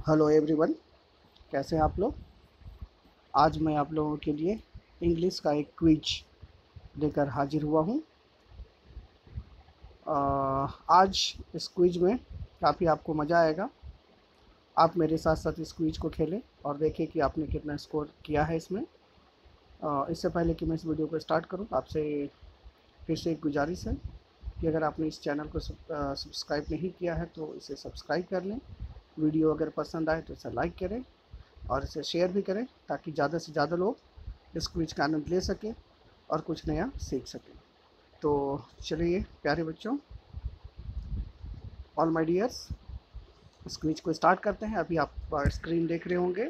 Hello everyone, कैसे हैं आप लोग। आज मैं आप लोगों के लिए इंग्लिश का एक क्विज लेकर हाजिर हुआ हूँ। आज इस क्विज में काफ़ी आपको मज़ा आएगा। आप मेरे साथ साथ इस क्विज को खेलें और देखें कि आपने कितना स्कोर किया है इसमें। इससे पहले कि मैं इस वीडियो को स्टार्ट करूँ, आपसे फिर से एक गुजारिश है कि अगर आपने इस चैनल को सब्सक्राइब नहीं किया है तो इसे सब्सक्राइब कर लें। वीडियो अगर पसंद आए तो इसे लाइक करें और इसे शेयर भी करें ताकि ज़्यादा से ज़्यादा लोग इस क्विज का आनंद ले सकें और कुछ नया सीख सकें। तो चलिए प्यारे बच्चों, ऑल माय डियर्स, इस क्विज को स्टार्ट करते हैं। अभी आप स्क्रीन देख रहे होंगे,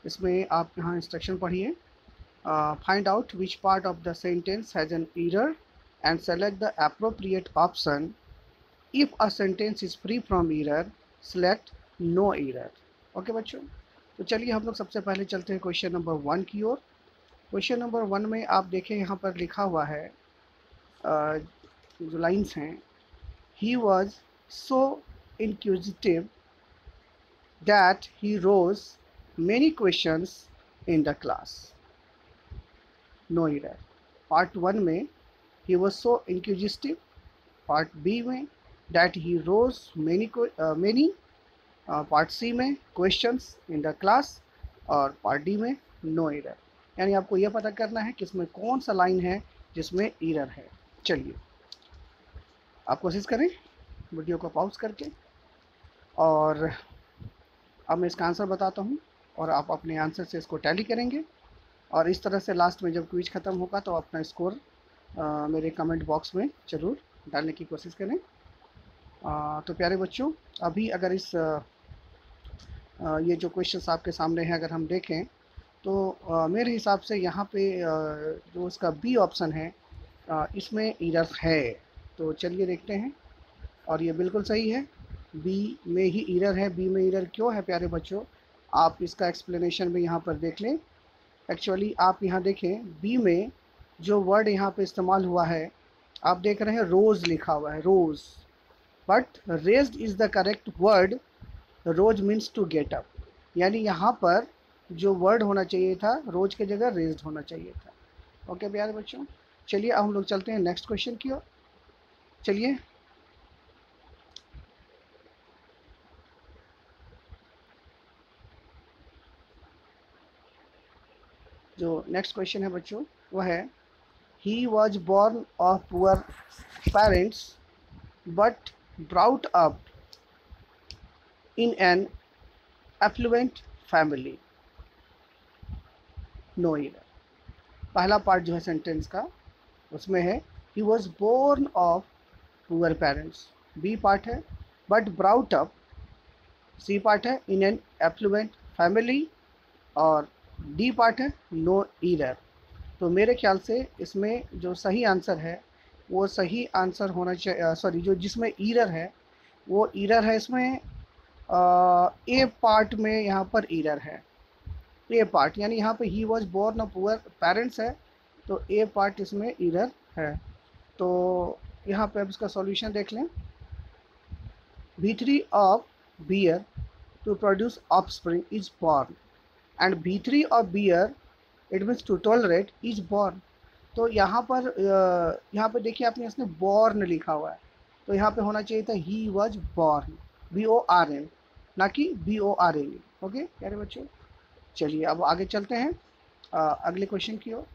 इसमें आप यहाँ इंस्ट्रक्शन पढ़िए। Find out which part of the sentence has an error and select the appropriate option. If a sentence is free from error, select no error. Okay बच्चों, तो चलिए हम लोग सबसे पहले चलते हैं क्वेश्चन नंबर 1 की ओर। क्वेश्चन नंबर 1 में आप देखें, यहाँ पर लिखा हुआ है, जो लाइन्स हैं, he was so inquisitive that he rose many questions in the class. No error. Part 1 में he was so inquisitive, part B में that he rose many, part C में क्वेश्चंस इन द क्लास, और part D में no error. यानी आपको यह पता करना है कि इसमें कौन सा लाइन है जिसमें एरर है। चलिए आप कोशिश करें वीडियो को पॉज करके, और अब मैं इसका आंसर बताता हूँ और आप अपने आंसर से इसको टैली करेंगे, और इस तरह से लास्ट में जब क्विज ख़त्म होगा तो अपना स्कोर मेरे कमेंट बॉक्स में ज़रूर डालने की कोशिश करें। तो प्यारे बच्चों, अभी अगर ये जो क्वेश्चंस आपके सामने हैं अगर हम देखें तो मेरे हिसाब से यहाँ पे जो इसका बी ऑप्शन है, इसमें एरर है। तो चलिए देखते हैं, और ये बिल्कुल सही है, बी में ही एरर है। बी में एरर क्यों है प्यारे बच्चों, आप इसका एक्सप्लेनेशन भी यहाँ पर देख लें। एक्चुअली आप यहाँ देखें, बी में जो वर्ड यहाँ पे इस्तेमाल हुआ है, आप देख रहे हैं रोज़ लिखा हुआ है, rose, but raised is the correct word. Rose means to get up, यानी यहाँ पर जो वर्ड होना चाहिए था रोज की जगह रेज्ड होना चाहिए था। ओके प्यारे बच्चों, चलिए अब हम लोग चलते हैं नेक्स्ट क्वेश्चन की ओर। चलिए, जो नेक्स्ट क्वेश्चन है बच्चों वह है, he was born of poor parents but brought up in an affluent family. No error. पहला पार्ट जो है सेंटेंस का उसमें है, he was born of poor parents, B part है, but brought up, C part है, इन एन एफ्लुएंट फैमिली, और D part है, नो ईरर। तो मेरे ख्याल से इसमें जो सही आंसर है वो सही आंसर होना चाहिए, सॉरी, जो जिसमें ईरर है वो ईरर है इसमें ए पार्ट में, यहाँ पर ईरर है ए पार्ट, यानी यहाँ पे ही was born of poor parents है, तो ए पार्ट इसमें ईरर है। तो यहाँ पे अब इसका सॉल्यूशन देख लें। B3 of beer to produce offspring is born, and B3 of beer, it means to tolerate, is born। तो यहाँ पर देखिए आपने इसने born लिखा हुआ है, तो यहाँ पे होना चाहिए था he was born, BORN, ना कि BORN। ओके प्यारे बच्चों, चलिए अब आगे चलते हैं अगले क्वेश्चन की ओर।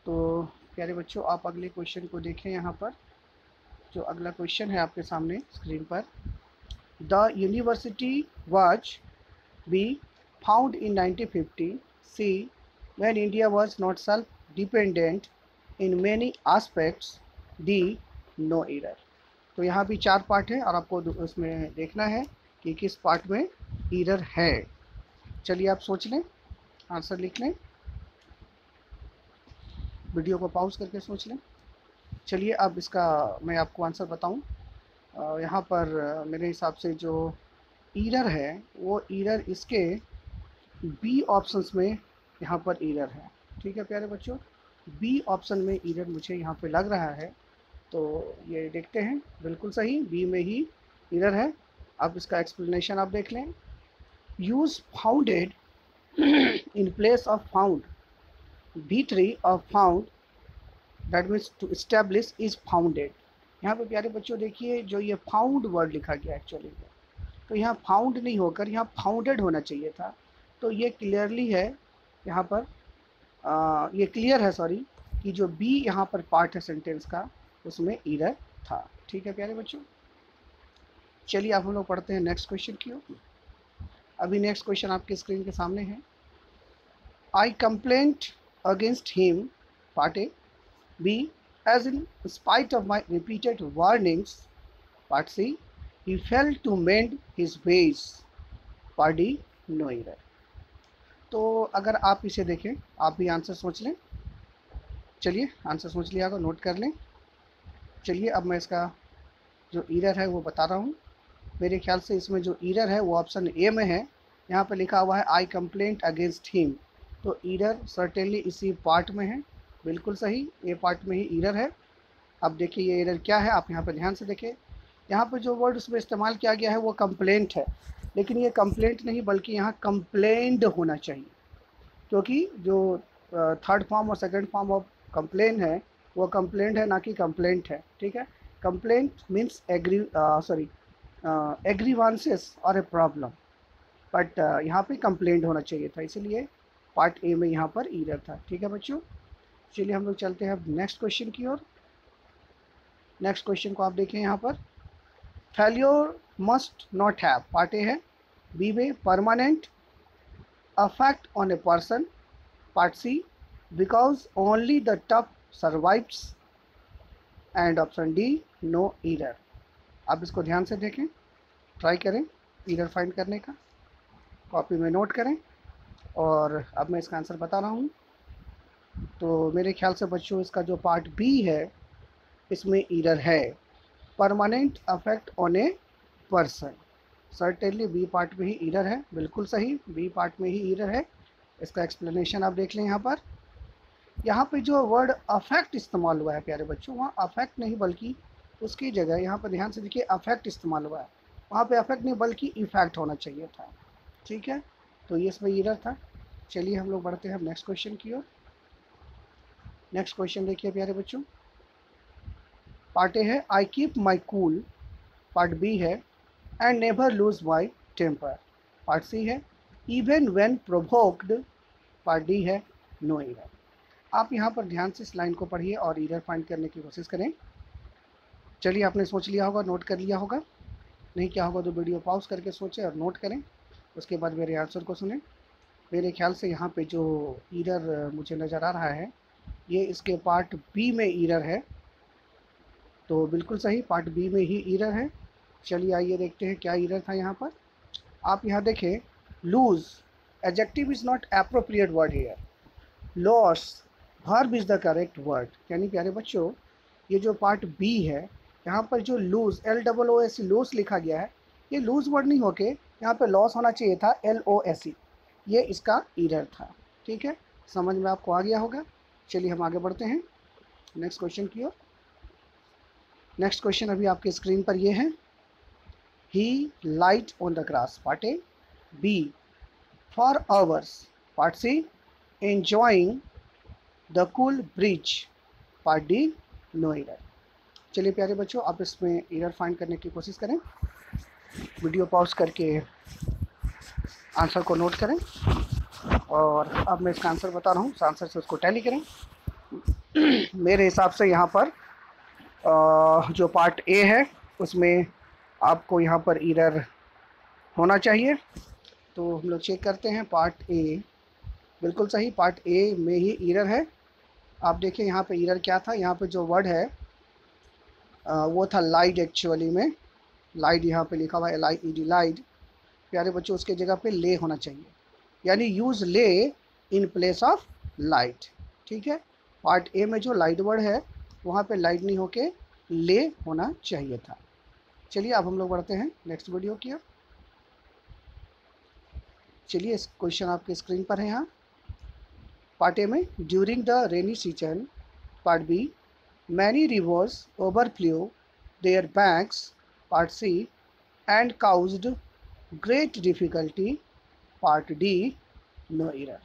तो प्यारे बच्चों, आप अगले क्वेश्चन को देखें। यहाँ पर जो अगला क्वेश्चन है आपके सामने स्क्रीन पर, the university was be found in 1950, C, when India was not self-dependent in many aspects, D, no error। तो यहाँ भी चार पार्ट है और आपको उसमें देखना है कि किस पार्ट में एरर है। चलिए आप सोच लें, आंसर लिख लें, वीडियो को पॉज करके सोच लें। चलिए अब इसका मैं आपको आंसर बताऊं। यहाँ पर मेरे हिसाब से जो ईरर है वो ईरर इसके बी ऑप्शंस में यहाँ पर ईरर है। ठीक है प्यारे बच्चों, बी ऑप्शन में ईरर मुझे यहाँ पे लग रहा है। तो ये देखते हैं, बिल्कुल सही, बी में ही ईरर है। अब इसका एक्सप्लेनेशन आप देख लें। Use founded in place of found, B3 of found, that means to establish is founded. यहाँ पे प्यारे बच्चों देखिए जो ये फाउंड वर्ड लिखा गया एक्चुअली में, तो यहाँ फाउंड नहीं होकर यहाँ फाउंडेड होना चाहिए था। तो ये क्लियरली है यहाँ पर, ये क्लियर है सॉरी, कि जो बी यहाँ पर पार्ट है सेंटेंस का उसमें एरर था। ठीक है प्यारे बच्चों, चलिए आप हम लोग पढ़ते हैं नेक्स्ट क्वेश्चन की ओर। अभी नेक्स्ट क्वेश्चन आपके स्क्रीन के सामने है। I complaint against him, part A. B, as in spite of my repeated warnings, part C, he failed to mend his ways, part D, no error। तो अगर आप इसे देखें, आप भी आंसर सोच लें। चलिए आंसर सोच लिया होगा, नोट कर लें। चलिए अब मैं इसका जो एरर है वो बता रहा हूँ। मेरे ख्याल से इसमें जो एरर है वो ऑप्शन ए में है। यहाँ पे लिखा हुआ है आई कंप्लेंट अगेंस्ट हिम, तो एरर सर्टेनली इसी पार्ट में है, बिल्कुल सही, ए पार्ट में ही एरर है। अब देखिए ये एरर क्या है, आप यहाँ पर ध्यान से देखें। यहाँ पर जो वर्ड उसमें इस्तेमाल किया गया है वो कंप्लेंट है, लेकिन ये कंप्लेंट नहीं बल्कि यहाँ कंप्लेंड होना चाहिए, क्योंकि जो थर्ड फॉर्म और सेकंड फॉर्म ऑफ कंप्लेन है वो कंप्लेंट है, ना कि कंप्लेंट है। ठीक है, कंप्लेंट मीन्स एग्रीवांसेस और ए प्रॉब्लम, बट यहाँ पे कंप्लेंट होना चाहिए था, इसलिए पार्ट ए में यहाँ पर एरर था। ठीक है बच्चों, चलिए हम लोग चलते हैं नेक्स्ट क्वेश्चन की ओर। नेक्स्ट क्वेश्चन को आप देखें यहाँ पर, failure must not have, part A है। बी में permanent affect on a person, part C, because only the tough survives, and option D, no error. आप इसको ध्यान से देखें, ट्राई करें एरर फाइंड करने का, कॉपी में नोट करें। और अब मैं इसका आंसर बता रहा हूँ। तो मेरे ख्याल से बच्चों इसका जो पार्ट बी है इसमें एरर है, permanent affect on a person. Certainly B part में ही एरर है, बिल्कुल सही, बी पार्ट में ही एरर है। इसका एक्सप्लेनेशन आप देख लें। यहाँ पे जो वर्ड अफेक्ट इस्तेमाल हुआ है प्यारे बच्चों, वहाँ अफेक्ट नहीं बल्कि उसकी जगह यहाँ पर ध्यान से देखिए अफेक्ट इस्तेमाल हुआ है, वहाँ पे अफेक्ट नहीं बल्कि इफेक्ट होना चाहिए था। ठीक है, तो ये इसमें एरर था। चलिए हम लोग बढ़ते हैं नेक्स्ट क्वेश्चन की ओर। नेक्स्ट क्वेश्चन देखिए प्यारे बच्चों, पार्ट ए है I keep my cool, part B है and never lose my temper, part C है even when provoked, part D है नो एरर। आप यहाँ पर ध्यान से इस लाइन को पढ़िए और एरर फाइंड करने की कोशिश करें। चलिए आपने सोच लिया होगा, नोट कर लिया होगा, नहीं क्या होगा तो वीडियो पॉज करके सोचें और नोट करें, उसके बाद मेरे आंसर को सुनें। मेरे ख्याल से यहाँ पे जो एरर मुझे नज़र आ रहा है ये इसके पार्ट बी में एरर है, तो बिल्कुल सही, पार्ट बी में ही एरर है। चलिए आइए देखते हैं क्या एरर था यहाँ पर। आप यहाँ देखें, loose adjective is not appropriate word here, loss verb is the correct word. यानी प्यारे बच्चों ये जो पार्ट बी है यहाँ पर जो लूज LOOS लूज लिखा गया है, ये लूज वर्ड नहीं होके यहाँ पे लॉस होना चाहिए था LOSE, ये इसका एरर था। ठीक है, समझ में आपको आ गया होगा। चलिए हम आगे बढ़ते हैं नेक्स्ट क्वेश्चन की ओर। नेक्स्ट क्वेश्चन अभी आपके स्क्रीन पर ये है, he lied on the grass, part A. B, for hours, part C, enjoying the cool breeze, part D, no error. चलिए प्यारे बच्चों आप इसमें एरर फाइंड करने की कोशिश करें, वीडियो पॉज करके आंसर को नोट करें, और अब मैं इसका आंसर बता रहा हूँ, आंसर से उसको टैली करें। मेरे हिसाब से यहाँ पर जो पार्ट ए है उसमें आपको यहाँ पर एरर होना चाहिए, तो हम लोग चेक करते हैं। पार्ट ए बिल्कुल सही, पार्ट ए में ही एरर है। आप देखिए यहाँ पे एरर क्या था, यहाँ पे जो वर्ड है वो था लाइड, एक्चुअली में लाइड यहाँ पे लिखा हुआ है LIED, लाइड। प्यारे बच्चों उसके जगह पे ले होना चाहिए, यानी यूज़ ले इन प्लेस ऑफ लाइट। ठीक है, पार्ट ए में जो लाइट वर्ड है वहाँ पे लाइट नहीं होके ले होना चाहिए था। चलिए अब हम लोग बढ़ते हैं नेक्स्ट वीडियो की ओर। चलिए इस क्वेश्चन आपके स्क्रीन पर है यहाँ। पार्ट ए में during the rainy season, part B many rivers overflow their banks, part C and caused great difficulty, part D no error.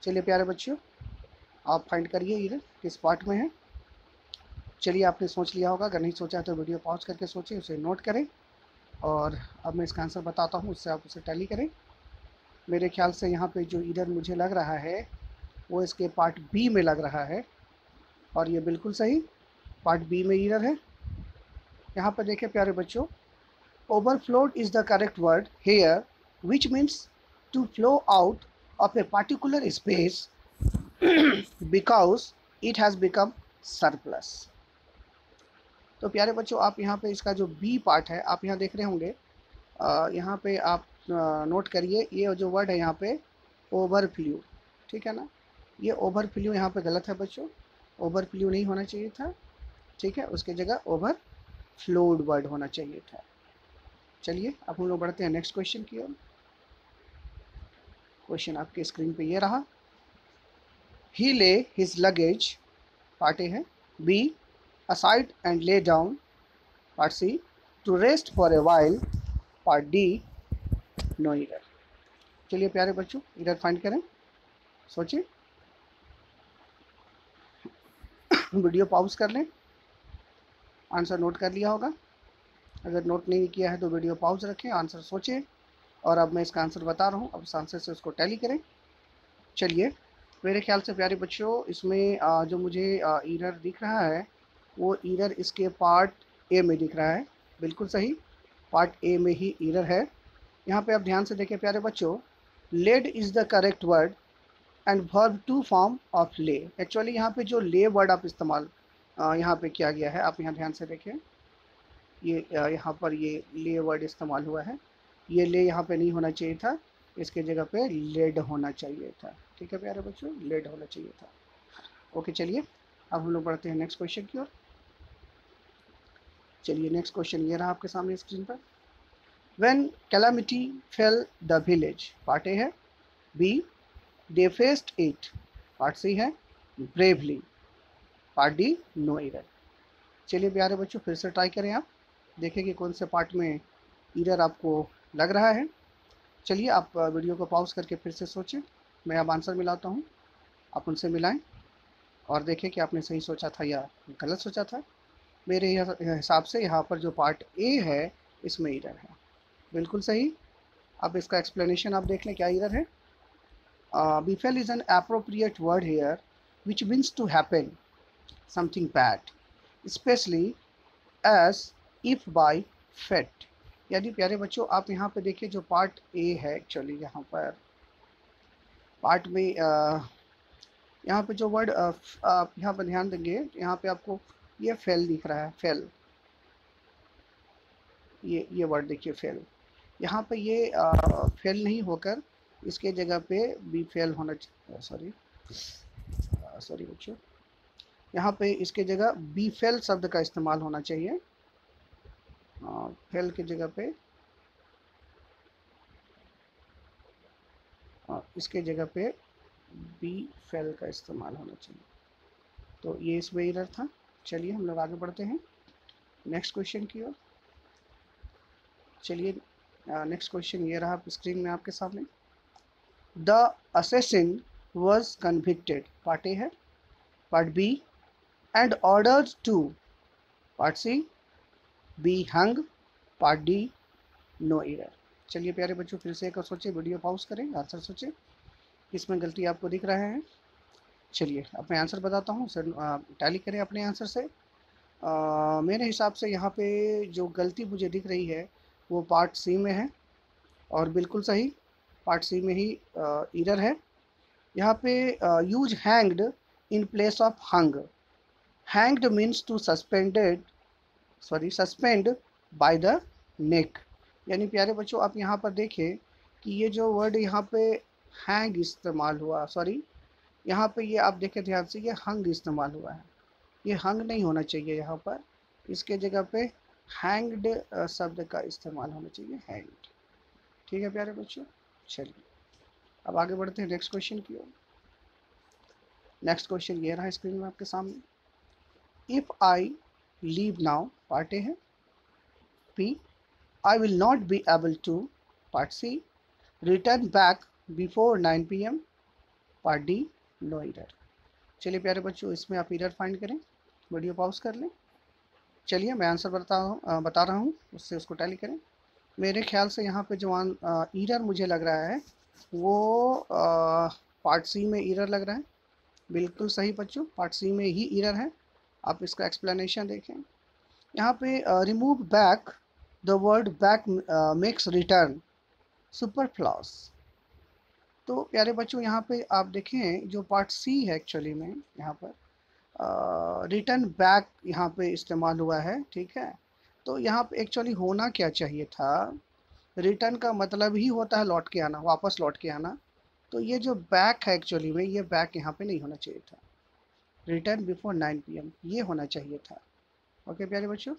चलिए प्यारे बच्चों, आप फाइंड करिए एरर किस पार्ट में है। चलिए आपने सोच लिया होगा, अगर नहीं सोचा तो वीडियो पॉज करके सोचिए, उसे नोट करें, और अब मैं इसका आंसर बताता हूँ, उससे आप उसे टैली करें। मेरे ख्याल से यहाँ पे जो एरर मुझे लग रहा है वो इसके पार्ट बी में लग रहा है, और ये बिल्कुल सही पार्ट बी में एरर है। यहाँ पर देखिए प्यारे बच्चों, overflowed is the correct word here, which means to flow out of a particular space because it has become surplus। तो प्यारे बच्चों, आप यहाँ पे इसका जो बी पार्ट है आप यहाँ देख रहे होंगे, यहाँ पे आप नोट करिए, ये जो वर्ड है यहाँ पे ओवरफ्लू, ठीक है ना। ये ओवरफ्लू यहाँ पे गलत है बच्चों, ओवरफ्लू नहीं होना चाहिए था, ठीक है, उसकी जगह ओवरफ्लोड वर्ड होना चाहिए था। चलिए अब हम लोग बढ़ते हैं नेक्स्ट क्वेश्चन की ओर। क्वेश्चन आपके स्क्रीन पे ये रहा। ही ले हिज लगेज, पार्ट ए है। B aside and lay down, part C to rest for a while, part D no error. चलिए प्यारे बच्चों, एरर फाइंड करें, सोचिए, वीडियो पॉज कर लें, आंसर नोट कर लिया होगा, अगर नोट नहीं किया है तो वीडियो पॉज रखें, आंसर सोचें, और अब मैं इसका आंसर बता रहा हूँ, अब इस आंसर से उसको टैली करें। चलिए मेरे ख्याल से प्यारे बच्चों, इसमें जो मुझे एरर दिख रहा है वो एरर इसके पार्ट ए में दिख रहा है, बिल्कुल सही, पार्ट ए में ही एरर है। यहाँ पे आप ध्यान से देखें प्यारे बच्चों, led is the correct word and verb two form of lay. Actually यहाँ पे जो ले वर्ड आप इस्तेमाल यहाँ पे किया गया है, आप यहाँ ध्यान से देखें, ये यहाँ पर ये ले वर्ड इस्तेमाल हुआ है, ये ले यहाँ पे नहीं होना चाहिए था, इसके जगह पे लेड होना चाहिए था, ठीक है प्यारे बच्चों, लेड होना चाहिए था। ओके चलिए अब हम लोग बढ़ते हैं नेक्स्ट क्वेश्चन की ओर। चलिए नेक्स्ट क्वेश्चन ये रहा आपके सामने स्क्रीन पर। When calamity fell the village, part A है। B they faced it, part C है bravely, part D no error. चलिए प्यारे बच्चों फिर से ट्राई करें, आप देखें कि कौन से पार्ट में एरर आपको लग रहा है। चलिए आप वीडियो को पॉज करके फिर से सोचें, मैं अब आंसर मिलाता हूँ, आप उनसे मिलाएं और देखें कि आपने सही सोचा था या गलत सोचा था। मेरे हिसाब से यहाँ पर जो पार्ट ए है इसमें एरर है, बिल्कुल सही। अब इसका एक्सप्लेनेशन आप देख लें क्या एरर है। Befell is an appropriate word here, which means to happen something bad, especially as if by fate। यानी प्यारे बच्चों आप यहाँ पे देखिए, जो पार्ट ए है एक्चुअली यहाँ पर पार्ट में यहाँ पे जो वर्ड आप यहाँ पर ध्यान देंगे, यहाँ पे आपको ये फेल दिख रहा है, फेल, ये वर्ड देखिए फेल, यहाँ पे ये फेल नहीं होकर इसके जगह पे बी फेल होना, सॉरी बच्चों, यहाँ पे इसके जगह बी फेल शब्द का इस्तेमाल होना चाहिए, फेल की जगह पे इसके जगह पे बी फेल का इस्तेमाल होना चाहिए, तो ये इसमें एरर था। चलिए हम लोग आगे बढ़ते हैं नेक्स्ट क्वेश्चन की ओर। चलिए नेक्स्ट क्वेश्चन ये रहा स्क्रीन में आपके सामने। The assassin was convicted, part A है। Part B and ordered to, part C be hung, part D no error. चलिए प्यारे बच्चों फिर से एक और सोचिए, वीडियो पॉज करें, आंसर सोचिए किसमें गलती आपको दिख रहा है। चलिए अब मैं आंसर बताता हूँ, सर टैली करें अपने आंसर से। मेरे हिसाब से यहाँ पे जो गलती मुझे दिख रही है वो पार्ट सी में है, और बिल्कुल सही पार्ट सी में ही एरर है। यहाँ पे use hanged in place of hung, hanged means to suspend by the neck. यानी प्यारे बच्चों आप यहाँ पर देखें कि ये जो वर्ड यहाँ पे हैंग इस्तेमाल हुआ, सॉरी यहाँ पे ये आप देखें ध्यान से, ये हंग इस्तेमाल हुआ है, ये हंग नहीं होना चाहिए यहाँ पर, इसके जगह पे हैंग्ड शब्द का इस्तेमाल होना चाहिए, हैंग्ड, ठीक है प्यारे बच्चों। चलिए अब आगे बढ़ते हैं नेक्स्ट क्वेश्चन की ओर। नेक्स्ट क्वेश्चन ये रहा स्क्रीन में आपके सामने। If I leave now, part A है। B I will not be able to. Part C, return back before 9 PM. Part D, no error. चलिए प्यारे बच्चों, इसमें आप एरर फाइंड करें, वीडियो पॉज कर लें। चलिए मैं आंसर बता रहा हूँ, उससे उसको टैली करें। मेरे ख्याल से यहाँ पे जो एरर मुझे लग रहा है वो पार्ट सी में एरर लग रहा है। बिल्कुल सही बच्चों, पार्ट सी में ही एरर है। आप इसका एक्सप्लेनेशन देखें। यहाँ पे remove back, the word back makes return superfluous. तो प्यारे बच्चों यहाँ पे आप देखें, जो पार्ट सी है एक्चुअली में यहाँ पर रिटर्न बैक यहाँ पे इस्तेमाल हुआ है, ठीक है। तो यहाँ पे एक्चुअली होना क्या चाहिए था, रिटर्न का मतलब ही होता है लौट के आना, वापस लौट के आना। तो ये जो बैक है एक्चुअली में, ये बैक यहाँ पे नहीं होना चाहिए था। रिटर्न बिफोर 9 PM ये होना चाहिए था। ओके प्यारे बच्चों,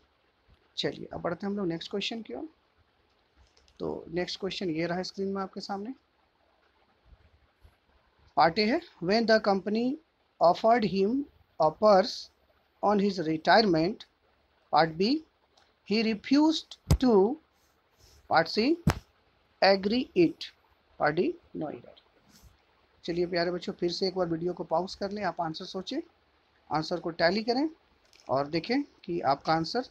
चलिए अब बढ़ते हैं हम लोग नेक्स्ट क्वेश्चन की ओर। तो नेक्स्ट क्वेश्चन ये रहा स्क्रीन में आपके सामने। पार्ट ए है, when the company offered him a purse on his retirement. Part B, he refused to. Part C, agree it. Part D, no error. चलिए प्यारे बच्चों, फिर से एक बार वीडियो को पॉज कर लें, आप आंसर सोचें, आंसर को टैली करें और देखें कि आपका आंसर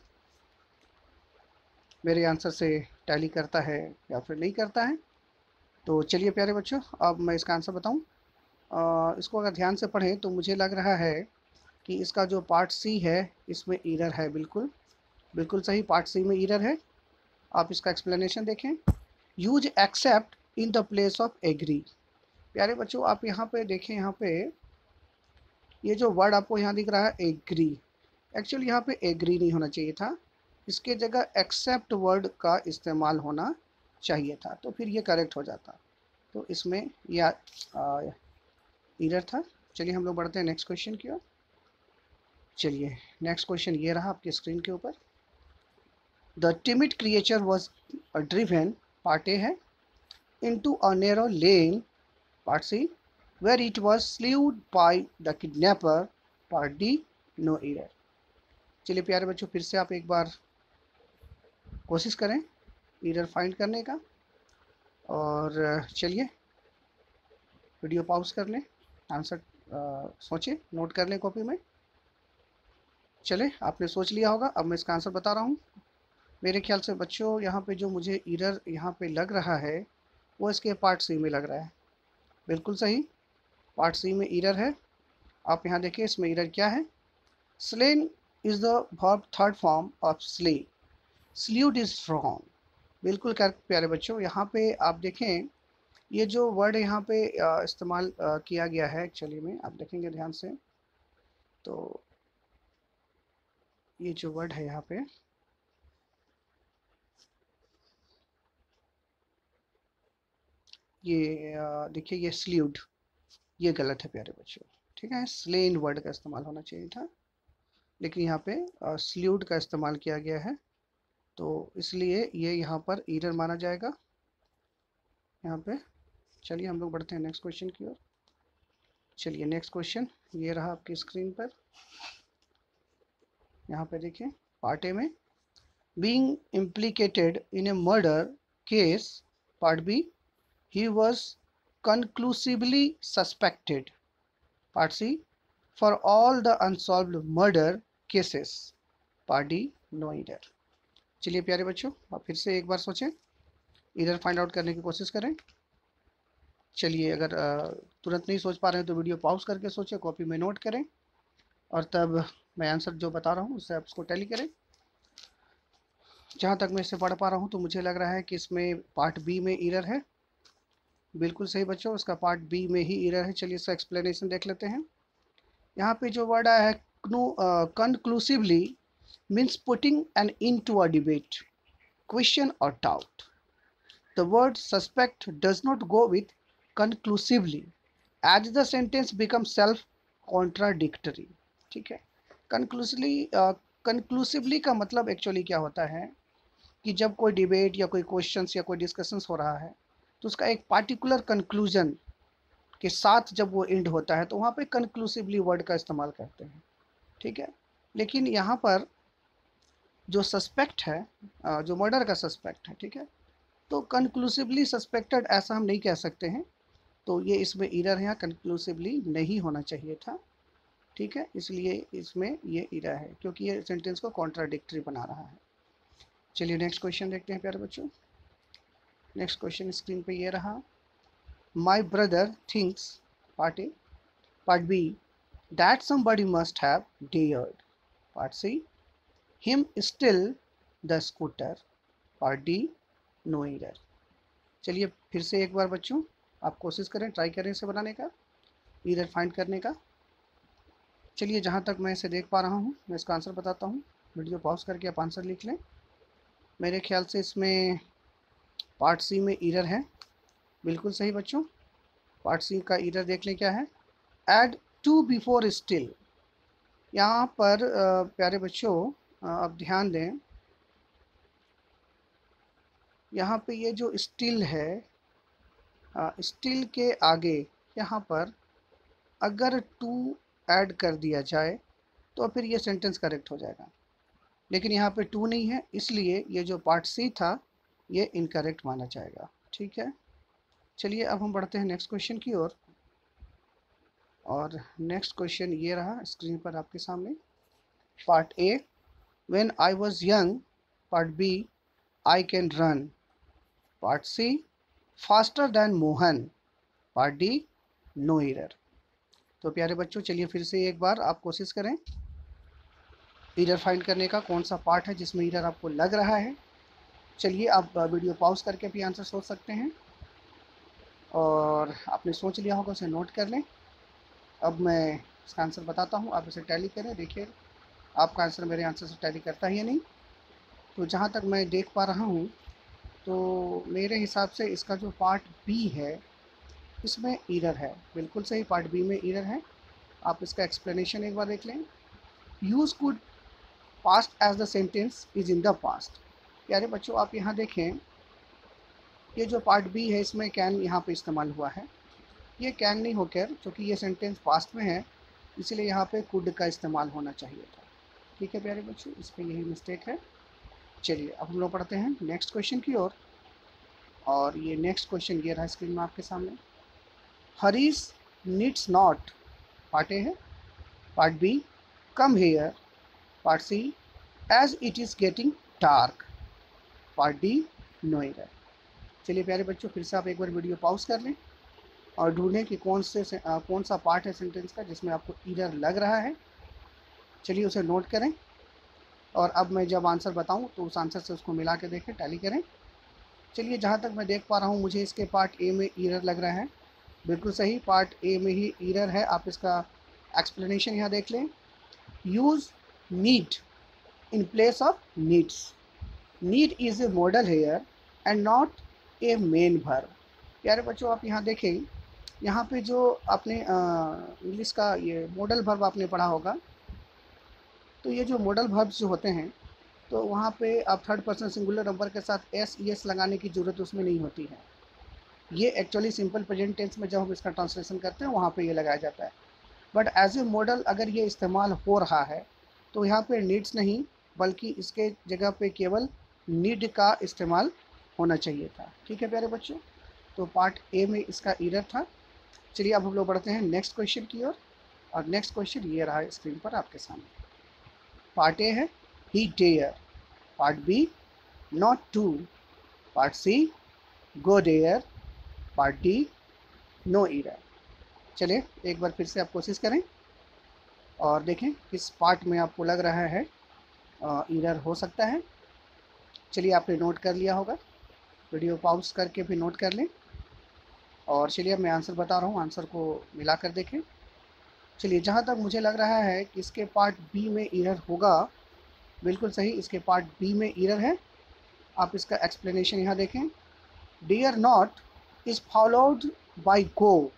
मेरे आंसर से टैली करता है या फिर नहीं करता है। तो चलिए प्यारे बच्चों, अब मैं इसका आंसर बताऊं। इसको अगर ध्यान से पढ़ें तो मुझे लग रहा है कि इसका जो पार्ट सी है इसमें एरर है। बिल्कुल बिल्कुल सही, पार्ट सी में एरर है। आप इसका एक्सप्लेनेशन देखें। Use accept in the place of agree. प्यारे बच्चों आप यहाँ पे देखें, यहाँ पे ये जो वर्ड आपको यहाँ दिख रहा है एग्री, एक्चुअली यहाँ पे एग्री नहीं होना चाहिए था, इसके जगह एक्सेप्ट वर्ड का इस्तेमाल होना चाहिए था, तो फिर ये करेक्ट हो जाता। तो इसमें यह एरर था। चलिए हम लोग बढ़ते हैं नेक्स्ट क्वेश्चन की ओर। चलिए नेक्स्ट क्वेश्चन ये रहा आपकी स्क्रीन के ऊपर। The timid creature was driven. Part A है, into a narrow lane. Part C, where it was slewed by the kidnapper. Part D, no error. चलिए प्यारे बच्चों, फिर से आप एक बार कोशिश करें एरर फाइंड करने का, और चलिए वीडियो पॉज कर लें, आंसर सोचें, नोट कर लें कॉपी में। चले, आपने सोच लिया होगा, अब मैं इसका आंसर बता रहा हूँ। मेरे ख्याल से बच्चों यहाँ पे जो मुझे एरर यहाँ पे लग रहा है वो इसके पार्ट सी में लग रहा है। बिल्कुल सही, पार्ट सी में एरर है। आप यहाँ देखिए इसमें एरर क्या है। Slain is the verb third form of slay, slewed is wrong. बिल्कुल करेक्ट प्यारे बच्चों। यहाँ पे आप देखें, ये जो वर्ड यहाँ पे इस्तेमाल किया गया है एक्चुअली में, आप देखेंगे ध्यान से तो ये जो वर्ड है यहाँ पे, ये देखिए ये स्ल्यूड, ये गलत है प्यारे बच्चों, ठीक है। स्लेन वर्ड का इस्तेमाल होना चाहिए था, लेकिन यहाँ पे स्ल्यूड का इस्तेमाल किया गया है, तो इसलिए ये यहाँ पर एरर माना जाएगा यहाँ पे। चलिए हम लोग बढ़ते हैं नेक्स्ट क्वेश्चन की ओर। चलिए नेक्स्ट क्वेश्चन ये रहा आपकी स्क्रीन पर। यहाँ पे देखिए पार्ट ए में, being implicated in a murder case. Part B, he was conclusively suspected. Part C, for all the unsolved murder cases. Part D, no error. चलिए प्यारे बच्चों, आप फिर से एक बार सोचें, एरर फाइंड आउट करने की कोशिश करें। चलिए अगर तुरंत नहीं सोच पा रहे हैं तो वीडियो पॉज करके सोचें, कॉपी में नोट करें, और तब मैं आंसर जो बता रहा हूँ उससे आप उसको टैली करें। जहाँ तक मैं इसे पढ़ पा रहा हूँ तो मुझे लग रहा है कि इसमें पार्ट बी में एरर है। बिल्कुल सही बच्चों, उसका पार्ट बी में ही एरर है। चलिए इसका एक्सप्लेनेशन देख लेते हैं। यहाँ पे जो वर्ड आया है conclusively means putting an end to a debate, question or doubt. The word suspect does not go with conclusively, as the sentence becomes self contradictory. ठीक है, conclusively का मतलब एक्चुअली क्या होता है कि जब कोई डिबेट या कोई क्वेश्चंस या कोई डिस्कशंस हो रहा है तो उसका एक पार्टिकुलर कंक्लूजन के साथ जब वो एंड होता है तो वहाँ पे कंक्लूसिवली वर्ड का इस्तेमाल करते हैं, ठीक है। लेकिन यहाँ पर जो सस्पेक्ट है, जो मर्डर का सस्पेक्ट है, ठीक है, तो कंक्लूसिवली सस्पेक्टेड ऐसा हम नहीं कह सकते हैं, तो ये इसमें एरर है, कंक्लूसिवली नहीं होना चाहिए था, ठीक है, इसलिए इसमें ये एरर है क्योंकि ये सेंटेंस को कॉन्ट्राडिक्टरी बना रहा है। चलिए नेक्स्ट क्वेश्चन देखते हैं प्यारे बच्चों। नेक्स्ट क्वेश्चन स्क्रीन पे ये रहा, my brother thinks, part A, part B, that somebody must have dared, part C, him still the scooter, part D, no error. चलिए फिर से एक बार बच्चों आप कोशिश करें, ट्राई करें इसे बनाने का, एरर फाइंड करने का। चलिए जहाँ तक मैं इसे देख पा रहा हूँ मैं इसका आंसर बताता हूँ, वीडियो पॉज करके आप आंसर लिख लें। मेरे ख्याल से इसमें पार्ट सी में एरर है, बिल्कुल सही बच्चों, पार्ट सी का एरर देख लें क्या है, ऐड टू बिफोर स्टिल। यहाँ पर प्यारे बच्चों आप ध्यान दें, यहाँ पे ये जो स्टिल है, स्टिल के आगे यहाँ पर अगर टू ऐड कर दिया जाए तो फिर ये सेंटेंस करेक्ट हो जाएगा, लेकिन यहाँ पे टू नहीं है, इसलिए ये जो पार्ट सी था ये इनकरेक्ट माना जाएगा, ठीक है। चलिए अब हम बढ़ते हैं नेक्स्ट क्वेश्चन की ओर, और नेक्स्ट क्वेश्चन ये रहा स्क्रीन पर आपके सामने, part A, when I was young, part B, I can run, part C, faster than Mohan, part D, no error. तो प्यारे बच्चों चलिए फिर से एक बार आप कोशिश करें एरर फाइंड करने का, कौन सा पार्ट है जिसमें एरर आपको लग रहा है। चलिए आप वीडियो पॉज करके भी आंसर सोच सकते हैं, और आपने सोच लिया होगा उसे नोट कर लें। अब मैं इसका आंसर बताता हूँ, आप इसे टैली करें, देखिए आपका आंसर मेरे आंसर से टैली करता ही नहीं। तो जहाँ तक मैं देख पा रहा हूँ तो मेरे हिसाब से इसका जो पार्ट बी है इसमें एरर है, बिल्कुल सही, पार्ट बी में एरर है। आप इसका एक्सप्लेनेशन एक बार देख लें, use could past as the sentence is in the past. प्यारे बच्चों आप यहाँ देखें, ये जो पार्ट बी है इसमें कैन यहाँ पे इस्तेमाल हुआ है, ये कैन नहीं होकर, क्योंकि ये सेंटेंस पास्ट में है इसलिए यहाँ पे कुड का इस्तेमाल होना चाहिए था, ठीक है प्यारे बच्चों, इस पर यही मिस्टेक है। चलिए अब हम लोग पढ़ते हैं नेक्स्ट क्वेश्चन की ओर, और ये नेक्स्ट क्वेश्चन ये रहा स्क्रीन में आपके सामने, Harish needs not, part A है, part B, come here, part C, as it is getting dark, part D, no error. चलिए प्यारे बच्चों फिर से आप एक बार वीडियो पॉज कर लें और ढूंढें कि कौन सा पार्ट है सेंटेंस का जिसमें आपको एरर लग रहा है। चलिए उसे नोट करें, और अब मैं जब आंसर बताऊं तो उस आंसर से उसको मिला के देखें, टैली करें। चलिए जहाँ तक मैं देख पा रहा हूँ मुझे इसके पार्ट ए में एरर लग रहा है, बिल्कुल सही, पार्ट ए में ही एरर है। आप इसका एक्सप्लेनेशन यहाँ देख लें, use need in place of needs, need is a modal here and not a main verb. प्यारे बच्चों आप यहाँ देखें, यहाँ पे जो आपने इंग्लिश का ये मॉडल वर्ब आपने पढ़ा होगा, तो ये जो मॉडल वर्ब्स जो होते हैं तो वहाँ पे आप थर्ड पर्सन सिंगुलर नंबर के साथ एस ई एस लगाने की ज़रूरत उसमें नहीं होती है, ये एक्चुअली सिंपल प्रेजेंट टेंस में जब हम इसका ट्रांसलेशन करते हैं वहाँ पे ये लगाया जाता है। बट एज ए मॉडल अगर ये इस्तेमाल हो रहा है तो यहाँ पे नीड्स नहीं बल्कि इसके जगह पे केवल नीड का इस्तेमाल होना चाहिए था, ठीक है प्यारे बच्चों। तो पार्ट ए में इसका एरर था। चलिए अब हम लोग बढ़ते हैं नेक्स्ट क्वेश्चन की ओर, और नेक्स्ट क्वेश्चन ये रहा स्क्रीन पर आपके सामने, पार्ट ए है, he dare, part B, not to, part C, go dare, part D, no error. चलिए एक बार फिर से आप कोशिश करें और देखें किस पार्ट में आपको लग रहा है एरर हो सकता है। चलिए आपने नोट कर लिया होगा, वीडियो पॉज करके भी नोट कर लें, और चलिए अब मैं आंसर बता रहा हूँ, आंसर को मिला कर देखें। चलिए जहाँ तक मुझे लग रहा है कि इसके पार्ट बी में एरर होगा, बिल्कुल सही, इसके पार्ट बी में एरर है। आप इसका एक्सप्लेनेशन यहाँ देखें, dare not is followed by go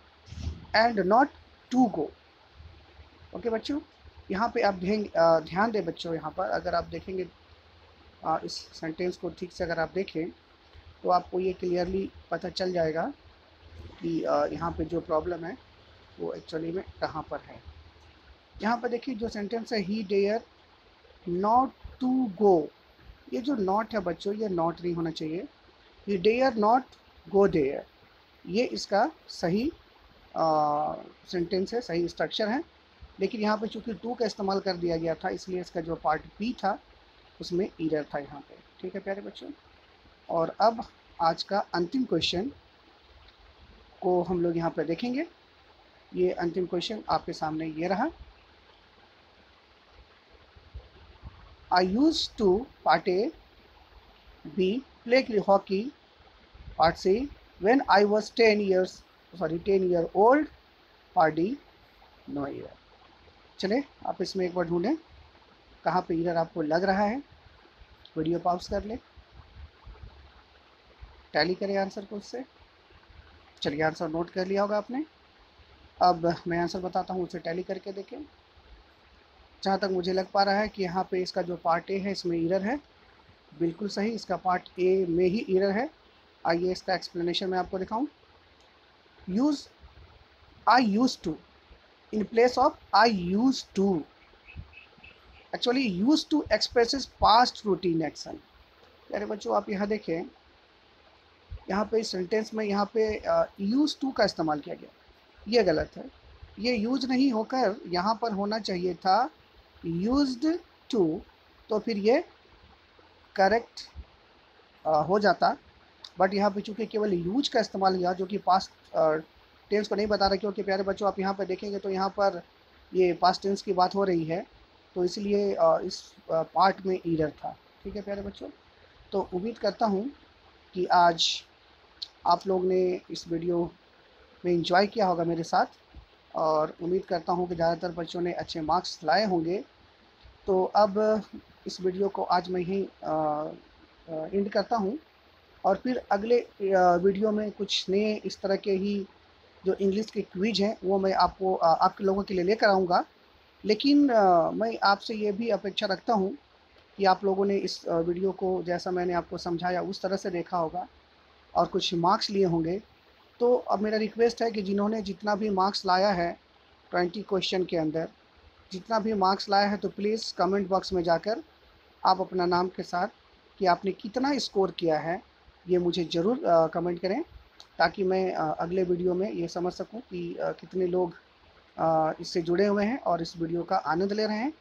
and not to go. Okay बच्चों, यहाँ पे आप ध्यान दें बच्चों, यहाँ पर अगर आप देखेंगे इस सेंटेंस को ठीक से अगर आप देखें तो आपको ये क्लियरली पता चल जाएगा कि यहाँ पे जो प्रॉब्लम है वो एक्चुअली में कहाँ पर है। यहाँ पर देखिए जो सेंटेंस है, he dare not to go, ये जो नॉट है बच्चों, ये नॉट नहीं होना चाहिए। ये डेयर नॉट गो डेयर, ये इसका सही सेंटेंस है, सही स्ट्रक्चर है। लेकिन यहाँ पे चूंकि टू का इस्तेमाल कर दिया गया था, इसलिए इसका जो पार्ट बी था उसमें एरर था यहाँ पे। ठीक है प्यारे बच्चों, और अब आज का अंतिम क्वेश्चन को हम लोग यहाँ पे देखेंगे। ये अंतिम क्वेश्चन आपके सामने ये रहा। I use to part A B play hockey, part C when I was 10 year old, part D no error. चले आप इसमें एक बार ढूंढें कहाँ पे ईरर आपको लग रहा है। वीडियो पॉज कर ले, टैली करें आंसर को उससे। चलिए आंसर नोट कर लिया होगा आपने। अब मैं आंसर बताता हूँ, उसे टैली करके देखें। जहाँ तक मुझे लग पा रहा है कि यहाँ पे इसका जो पार्ट ए है इसमें एरर है, बिल्कुल सही, इसका पार्ट ए में ही एरर है। आइए इसका एक्सप्लेनेशन मैं आपको दिखाऊं। Use I use to in place of I use to, actually use to expresses past routine action. यानी बच्चों आप यहाँ देखें, यहाँ पे इस सेंटेंस में यहाँ पे यूज टू का इस्तेमाल किया गया, ये गलत है। ये यूज नहीं होकर यहाँ पर होना चाहिए था यूज्ड टू, तो फिर ये करेक्ट हो जाता। बट यहाँ पे चूँकि केवल यूज का इस्तेमाल किया जो कि पास्ट टेंस को नहीं बता रहा, क्योंकि प्यारे बच्चों आप यहाँ पर देखेंगे तो यहाँ पर ये पास्ट टेंस की बात हो रही है, तो इसलिए इस पार्ट में एरर था। ठीक है प्यारे बच्चों, तो उम्मीद करता हूँ कि आज आप लोग ने इस वीडियो में एंजॉय किया होगा मेरे साथ, और उम्मीद करता हूँ कि ज़्यादातर बच्चों ने अच्छे मार्क्स लाए होंगे। तो अब इस वीडियो को आज मैं ही एंड करता हूँ, और फिर अगले वीडियो में कुछ नए इस तरह के ही जो इंग्लिश के क्विज हैं वो मैं आपको आपके लोगों के लिए लेकर आऊँगा। लेकिन मैं आपसे ये भी अपेक्षा रखता हूँ कि आप लोगों ने इस वीडियो को जैसा मैंने आपको समझाया उस तरह से देखा होगा और कुछ मार्क्स लिए होंगे। तो अब मेरा रिक्वेस्ट है कि जिन्होंने जितना भी मार्क्स लाया है 20 क्वेश्चन के अंदर, जितना भी मार्क्स लाया है, तो प्लीज़ कमेंट बॉक्स में जाकर आप अपना नाम के साथ कि आपने कितना स्कोर किया है ये मुझे ज़रूर कमेंट करें, ताकि मैं अगले वीडियो में ये समझ सकूं कि कितने लोग इससे जुड़े हुए हैं और इस वीडियो का आनंद ले रहे हैं।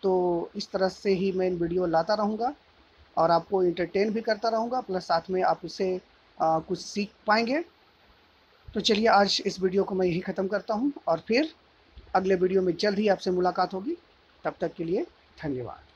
तो इस तरह से ही मैं वीडियो लाता रहूँगा और आपको इंटरटेन भी करता रहूँगा, प्लस साथ में आप इससे कुछ सीख पाएंगे। तो चलिए आज इस वीडियो को मैं यही ख़त्म करता हूँ, और फिर अगले वीडियो में जल्द ही आपसे मुलाकात होगी। तब तक के लिए धन्यवाद।